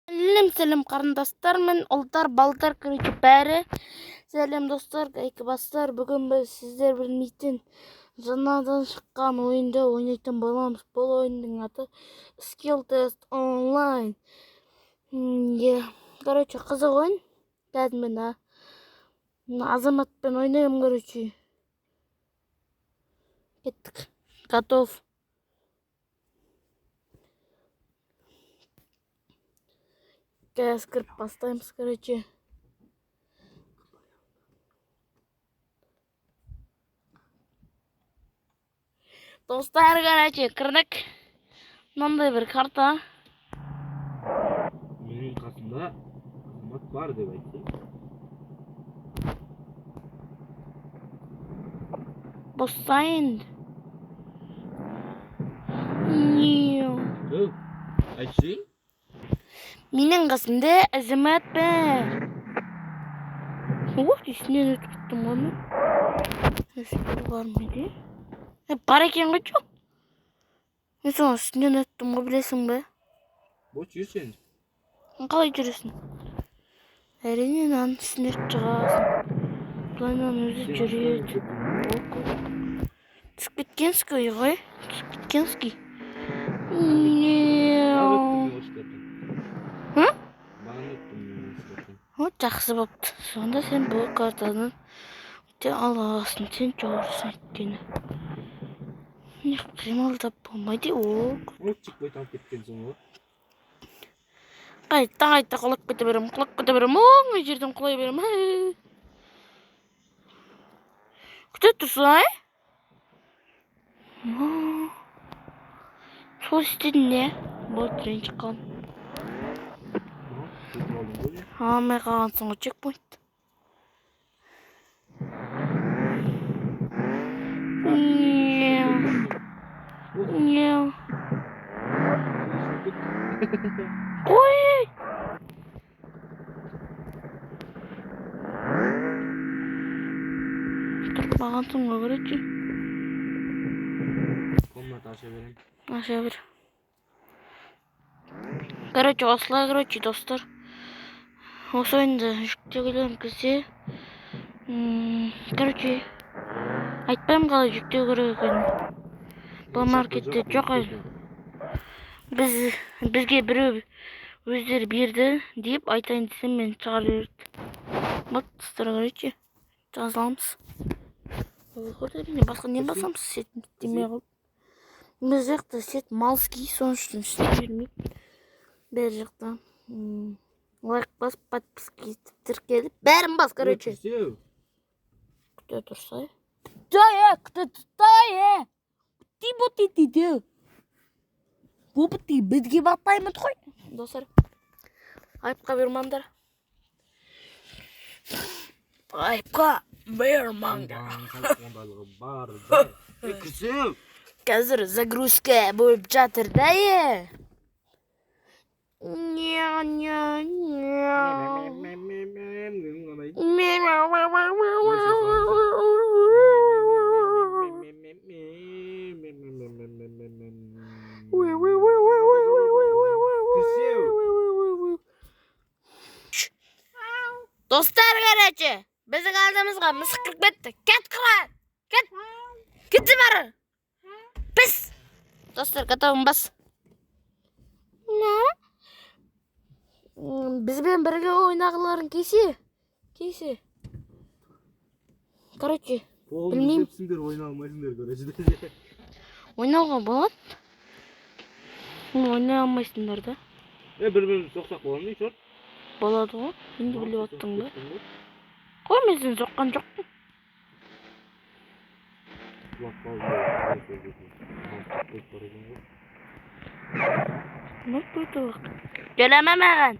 Сәлем қарындастар мен ұлдар, балдар, короче, бәрі. Сәлем достар, бастар. Бүгін біз сіздер білмейтін жаңадан шыққан ойынды ойнайтын боламыз. Бұл ойындың аты Skill Test Online. Короче, қызық ойын. Қазір мен Азаматпен ойнаймын, короче. Кеттік. Готов. Қазір кіріп бастаймыз, короче. Достар, короче, кірдік. Мынандай бір карта. Менің қасымда Азамат бар деп айтты. Бастайын. Айтшы? Менің қасымда Азамат бар. Үстінен өтіп кеттім оны. Үстінен бар мейді? Бар екен ғой жоқ? Мен соң үстінен өттім ғой, білесің бе? Бош жүрсен. Қалай жүресің? Әрине, наның үстіне шығасың. Бұлайнан өзі жүреді. Түсіп кеткенскі ғой? Түсіп кеткенскі. Жақсы бопты. Сонда сен бұл картадан өте алғасын, сен жоғырсың еткені. Не қимылдап болмайды. Олчик бой тауып кеткенсің ғой. Қайта құлап кете берем. Оң жерден құлай берем. Күте тұрсың, ай? Сол істедің не? Болды, рен шыққан. Алмай қалғансың ғой, чекпоинт. Қой! Тұрып мағансың ғой, көречі. Комната аша берем. Аша бер. Короче, осылай, короче, достар. Осы ойынды жүктегілерін кірсе. Короче, айтпайым қалай жүктеу керек екен. Бұл маркетте жоқ ай. Бізге біреу өздері берді деп айтайын десем мен шығар берді. Вот, достар, короче, жазаламыз. Басқа не басамыз? Сет демей қалып. Біз жақта сет малский, соның үшін істеп бермейді. Бер жақта лайк бас, подписка етіп тіркеліп. Бәрін бас, короче. Күте тұрсай. Күте тұрсай. Күте дейді. Бұпыты бізге батпаймыз қой. Достар, айыпқа бермаңдар. Айыпқа бермаңдар. Қазір загрузка болып жатыр да, Достар, короче, біздің алдымызға мысық кіріп кетті. Кет қыран! Кетті бары! Піс! Достар, готовым бас. Бізбен бірге ойнағыларын кейсе. Короче, білмеймін. Ойнауға болады? Ойнай алмайсыңдар да. Бір-бірін соқсақ болады ма, шорт? Болады ғой, енді біліп аттың ба? Қой, мен сен соққан жоқпын. Жөләмә маған.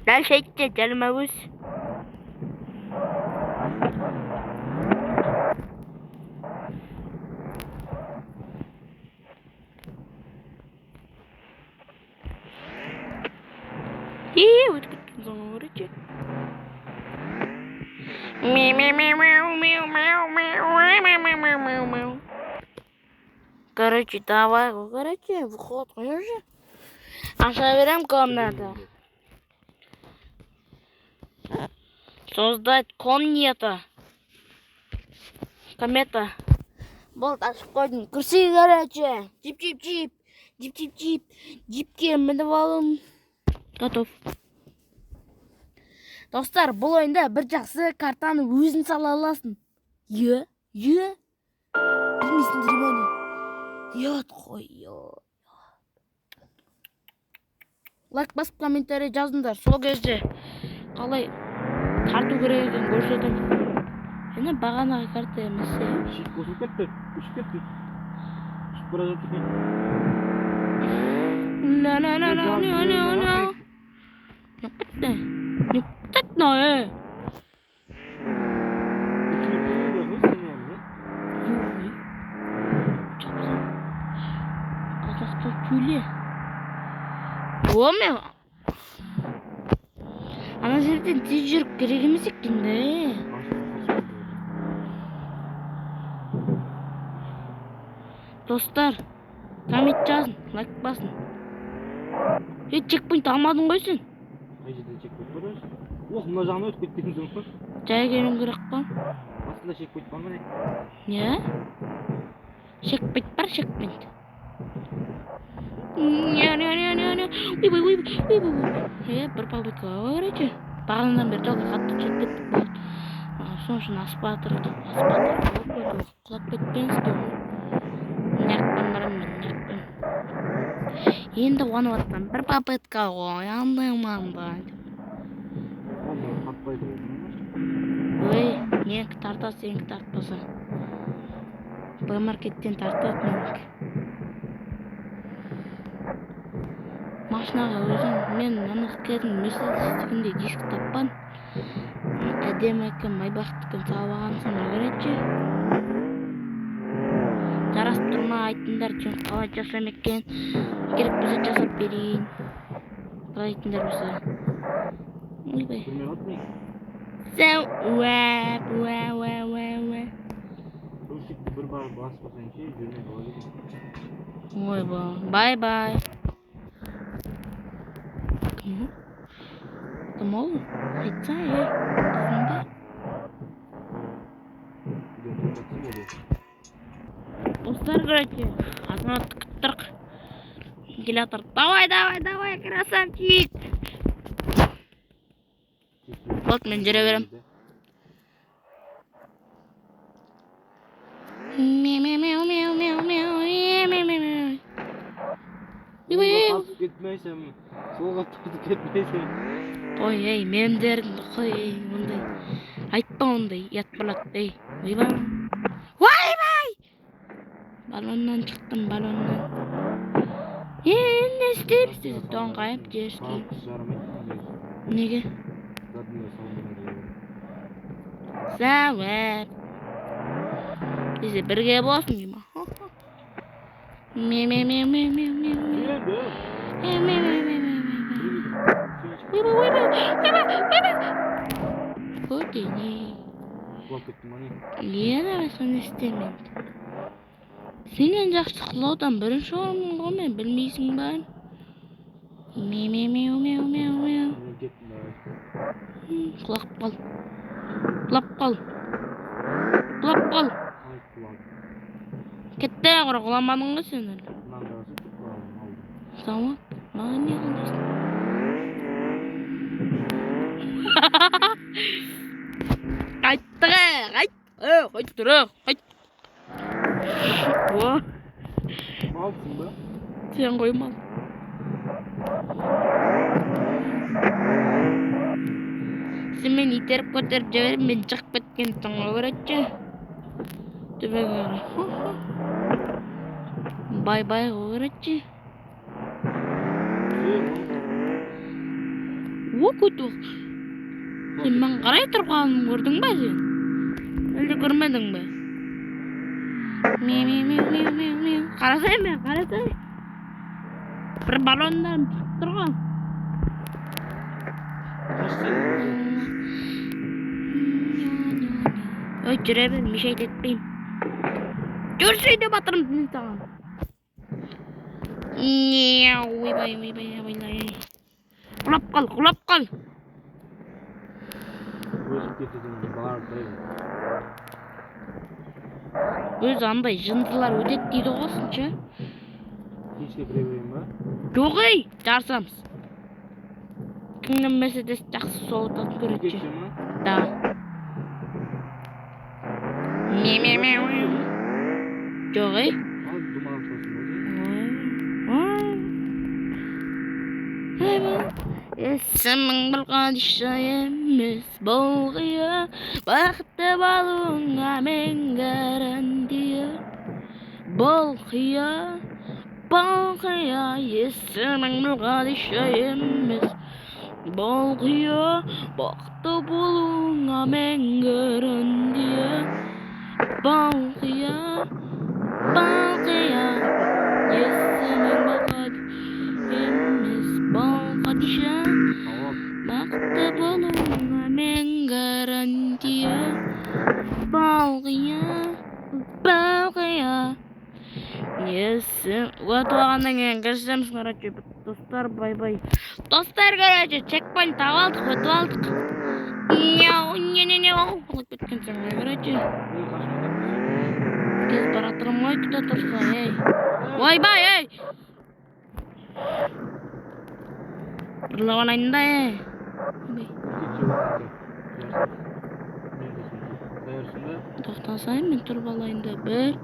Дәл шайтте, жөләмә өз. Өтіп кеттің соңы көрече. Короче, давай, короче, выход, конечно. Aşağı verem комната. Создать комната. Комета. Болды ашып қойдым. Кірсей короче. Джип. Джипке мініп алым. Готов. Достар, бұл ойында бір жақсы картаны өзін сала аласың. Білмейсіңдер мені. Ят қой. Лайк басып комментарий жазыңдар. Сол кезде қалай тарту керек екенін көрсетемін. Және бағанағы карта емес. Шит қосылып кетті. Үшіп кетті. Үшіп бара жатыр. Не пытать. Қазақта түйле. Омен. Ана жерден тез жүріп керек емес екен де. Достар, коммент жазын, лайк басын. Чекпоинт алмадың ғой сен? Қай жерден чекпоинт бар өзі? Мына жағына өтіп кеткен соң ба? Жай келуім керек па? Астында чекпоинт бар ма не? Не? Чекпоинт бар, чекпоинт. Бір попытка короче. Бағанадан бері только қатты жүріп кеттік болды. Соң үшін аспатыр құлап кетпеңіз бе? Енді оны оттан бір попытка ғой, андай. Ой, менікі тартасы, сенікі тартпаса. Б-маркеттен тартады менікі. Машинаға өзім, мен анық кәдің Мерседестігінде диск таппан. Әдемі әкім майбақтықын салып ағансың өңіретші. Жарасып тұрма айтындар, чөн қалай жасам екен. Керек бізі жасап берейін. Қалай айтындар бізі. Ойбай. Сәу, уәп. Өлшекті бір бар баспасаң ше, жүрмей қала кетеді. Ойбай, бай. Кім ол? Айтса, қызым ба? Достар, короче, азаматтық күттірк. Вентилятор. Давай, красавчик. Вот, мен жүре берем. Тартып кетмейсің. Солға тартып кетмейсің. Ой, мемдеріңді қой, ондай. Айтпа ондай, ят болады, Ойбай! Балоннан шықтым, балоннан. Не істейміз? Тоңғайып, жерскейміз. Неге? Сәуәп. Бізде бірге болсын, дейма. Көтіне. Ені соны істемен. Сенен жақсы қылаудан бірінші орынмын ғой мен, білмейсің ба? Құлап қал. Кетті ағыра құламадың ғой сен әлі. Сауап, маған не қылдасың? Қайт. Малсың ба? Сен ғой мал. Сен мен итеріп көтеріп жіберіп, мен шығып кеткен соңға көретші. Төбеге қарай. Бай-бай көретші. Көту. Сен мен қарай тұрғанын көрдің ба сен? Әлде көрмедің бе? Қарасай мен, қарасай. Бір балондан шығып тұрған. Ой, жүре бер, мешайт етпейм. Жүрсей деп атырым сені саған. ойбай. Құлап қал. Өсіп кететін бар қойып. Өзі андай жындылар өтеді дейді ғой осынша. Кешке кіре берейін ба? Жоқ ей, жарысамыз. Кімнің Мерседес жақсы сол отатын көреді. Кешке ма? Да. Жоқ ей. Ал думалап қалсын ба? Есімің бір қадиша емес болғия, бақытты болуыңа мен гарантия. Болғия, есімің бір қадиша емес болғия, бақытты болуыңа мен гарантия. Болғия, есімің бір қадиша бақытты болуыңа мен гарантия. Болғия. Есім өтіп алғаннан кейін кірісеміз, короче, достар, бай-бай. Достар, короче, чекпоинт тауып алдық, өтіп алдық. Олып кеткенсің, короче. Кез баратырым ғой, күте тұрса, ей. Ойбай, ей! Бірлауан айында, ей. Тоқтасайын, мен тұрып алайында, бір.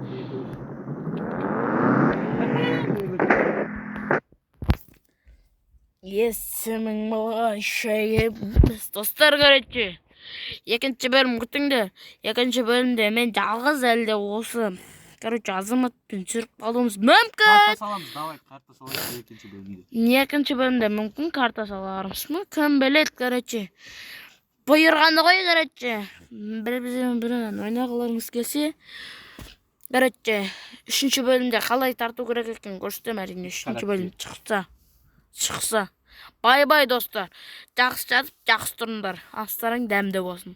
Есімің қадиша емес. Достар, короче, екінші бөлім күтіңдер. Екінші бөлімде мен жалғыз әлде осы, короче, азаматпен жүріп қалуымыз мүмкін. Карта саламыз, давай, карта саламыз екінші бөлімде. Екінші бөлімде мүмкін карта саларымыз мүмкін, білет, короче. Бұйырғанды ғой, короче. Бірін ойнағыларыңыз келсе. Короче, үшінші бөлімде қалай тарту керек екен көрсетем, әрине. Үшінші бөлім шықса. Бай-бай, достар. Жақсы жатып, жақсы тұрыңдар. Астарың дәмді болсын.